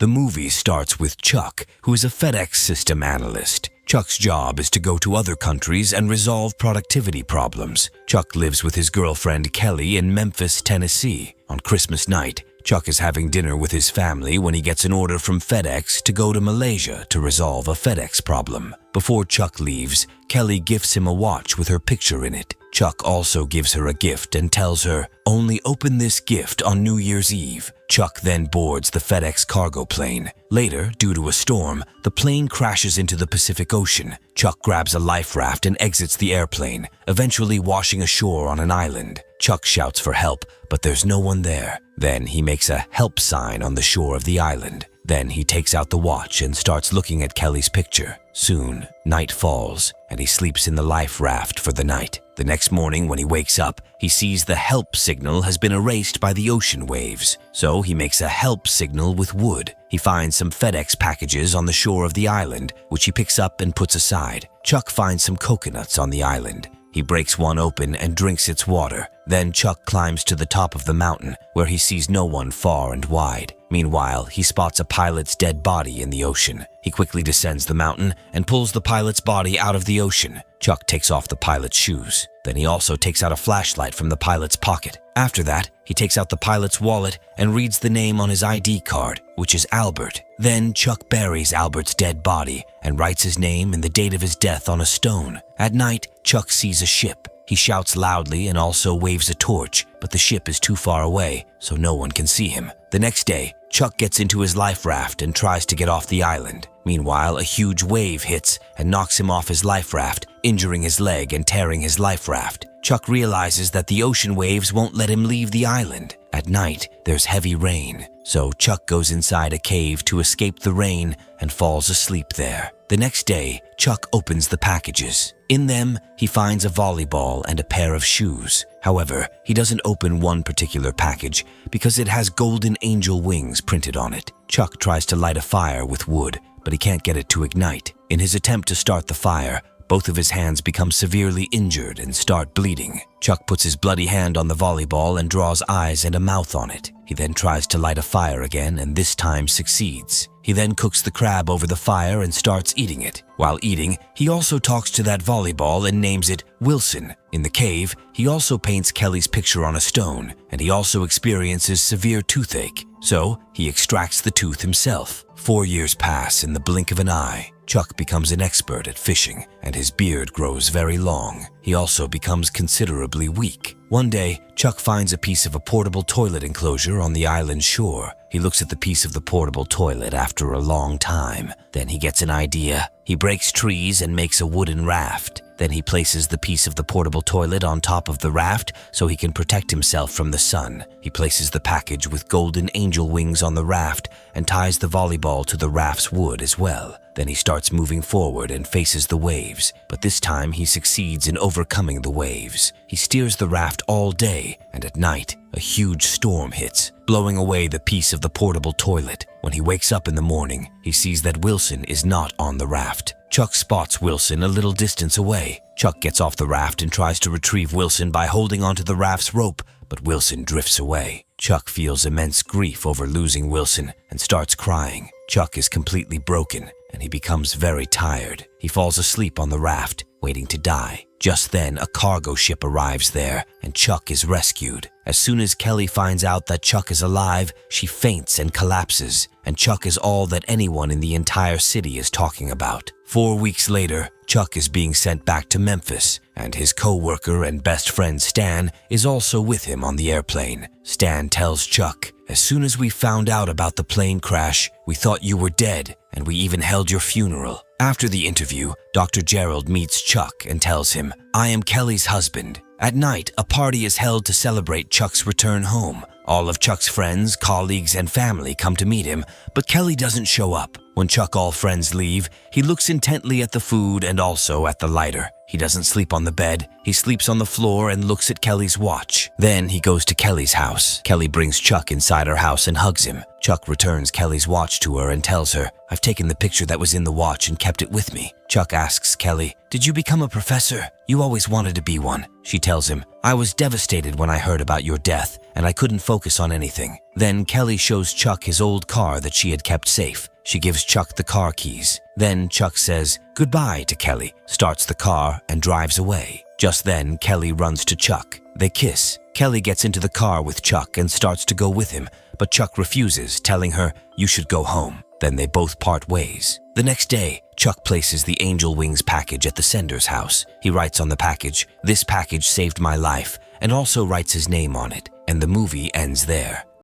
The movie starts with Chuck, who is a FedEx system analyst. Chuck's job is to go to other countries and resolve productivity problems. Chuck lives with his girlfriend Kelly in Memphis, Tennessee. On Christmas night, Chuck is having dinner with his family when he gets an order from FedEx to go to Malaysia to resolve a FedEx problem. Before Chuck leaves, Kelly gifts him a watch with her picture in it. Chuck also gives her a gift and tells her, "Only open this gift on New Year's Eve." Chuck then boards the FedEx cargo plane. Later, due to a storm, the plane crashes into the Pacific Ocean. Chuck grabs a life raft and exits the airplane, eventually washing ashore on an island. Chuck shouts for help, but there's no one there. Then he makes a help sign on the shore of the island. Then he takes out the watch and starts looking at Kelly's picture. Soon, night falls, and he sleeps in the life raft for the night. The next morning when he wakes up, he sees the help signal has been erased by the ocean waves. So he makes a help signal with wood. He finds some FedEx packages on the shore of the island, which he picks up and puts aside. Chuck finds some coconuts on the island. He breaks one open and drinks its water. Then Chuck climbs to the top of the mountain, where he sees no one far and wide. Meanwhile, he spots a pilot's dead body in the ocean. He quickly descends the mountain and pulls the pilot's body out of the ocean. Chuck takes off the pilot's shoes. Then he also takes out a flashlight from the pilot's pocket. After that, he takes out the pilot's wallet and reads the name on his ID card, which is Albert. Then Chuck buries Albert's dead body and writes his name and the date of his death on a stone. At night, Chuck sees a ship. He shouts loudly and also waves a torch, but the ship is too far away, so no one can see him. The next day, Chuck gets into his life raft and tries to get off the island. Meanwhile, a huge wave hits and knocks him off his life raft, injuring his leg and tearing his life raft. Chuck realizes that the ocean waves won't let him leave the island. At night, there's heavy rain, so Chuck goes inside a cave to escape the rain and falls asleep there. The next day, Chuck opens the packages. In them, he finds a volleyball and a pair of shoes. However, he doesn't open one particular package because it has golden angel wings printed on it. Chuck tries to light a fire with wood, but he can't get it to ignite. In his attempt to start the fire, both of his hands become severely injured and start bleeding. Chuck puts his bloody hand on the volleyball and draws eyes and a mouth on it. He then tries to light a fire again and this time succeeds. He then cooks the crab over the fire and starts eating it. While eating, he also talks to that volleyball and names it Wilson. In the cave, he also paints Kelly's picture on a stone, and he also experiences severe toothache. So, he extracts the tooth himself. 4 years pass in the blink of an eye. Chuck becomes an expert at fishing, and his beard grows very long. He also becomes considerably weak. One day, Chuck finds a piece of a portable toilet enclosure on the island shore. He looks at the piece of the portable toilet after a long time. Then he gets an idea. He breaks trees and makes a wooden raft. Then he places the piece of the portable toilet on top of the raft so he can protect himself from the sun. He places the package with golden angel wings on the raft and ties the volleyball to the raft's wood as well. Then he starts moving forward and faces the waves, but this time he succeeds in overcoming the waves. He steers the raft all day, and at night, a huge storm hits, blowing away the piece of the portable toilet. When he wakes up in the morning, he sees that Wilson is not on the raft. Chuck spots Wilson a little distance away. Chuck gets off the raft and tries to retrieve Wilson by holding onto the raft's rope, but Wilson drifts away. Chuck feels immense grief over losing Wilson and starts crying. Chuck is completely broken, and he becomes very tired. He falls asleep on the raft, waiting to die. Just then, a cargo ship arrives there, and Chuck is rescued. As soon as Kelly finds out that Chuck is alive, she faints and collapses, and Chuck is all that anyone in the entire city is talking about. 4 weeks later, Chuck is being sent back to Memphis, and his co-worker and best friend Stan is also with him on the airplane. Stan tells Chuck, "As soon as we found out about the plane crash, we thought you were dead, and we even held your funeral." After the interview, Dr. Gerald meets Chuck and tells him, "I am Kelly's husband." At night, a party is held to celebrate Chuck's return home. All of Chuck's friends, colleagues, and family come to meet him, but Kelly doesn't show up. When Chuck all friends leave, he looks intently at the food and also at the lighter. He doesn't sleep on the bed. He sleeps on the floor and looks at Kelly's watch. Then he goes to Kelly's house. Kelly brings Chuck inside her house and hugs him. Chuck returns Kelly's watch to her and tells her, "I've taken the picture that was in the watch and kept it with me." Chuck asks Kelly, "Did you become a professor? You always wanted to be one." She tells him, "I was devastated when I heard about your death, and I couldn't focus on anything." Then Kelly shows Chuck his old car that she had kept safe. She gives Chuck the car keys. Then Chuck says goodbye to Kelly, starts the car, and drives away. Just then, Kelly runs to Chuck. They kiss. Kelly gets into the car with Chuck and starts to go with him, but Chuck refuses, telling her, "You should go home." Then they both part ways. The next day, Chuck places the Angel Wings package at the sender's house. He writes on the package, "This package saved my life," and also writes his name on it, and the movie ends there.